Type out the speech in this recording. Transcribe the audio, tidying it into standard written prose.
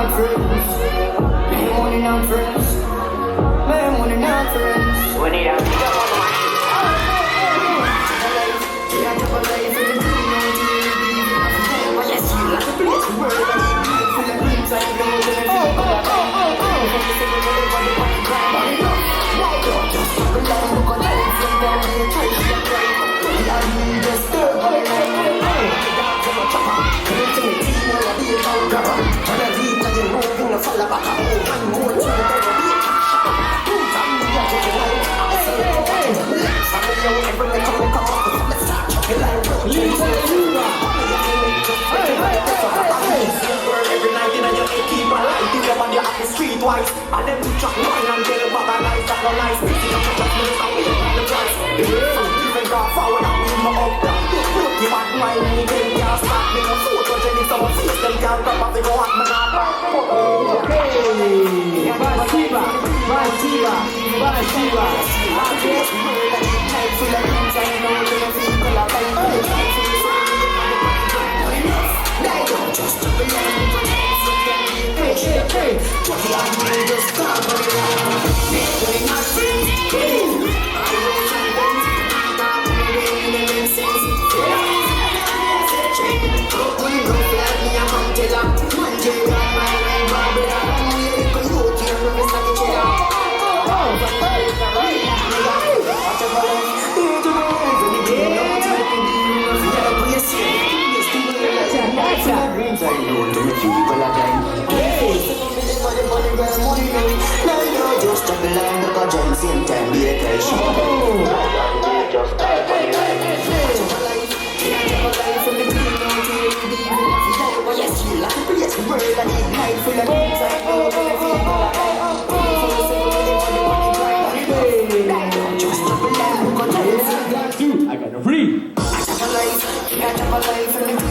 not friends. Man, money not friends. Man, money not friends. When it out, LIZA and LUBA. Every night in your head, keep a light. Think about your happy street wise. And then we track wine and tell about a life that no nice. This is a track that's made from me on the price. Even go forward and move my up down. Look, you want my knee, then can't stop me. No photogenic, some face them can't stop us. They go at me now. Vasiva, vasiva, vasiva. Same time, be a cash. Just type on your life. From the green on to the baby. Yes, you like the place, the world, and the night full of things I know. Just double life, I got a free. I have a life from the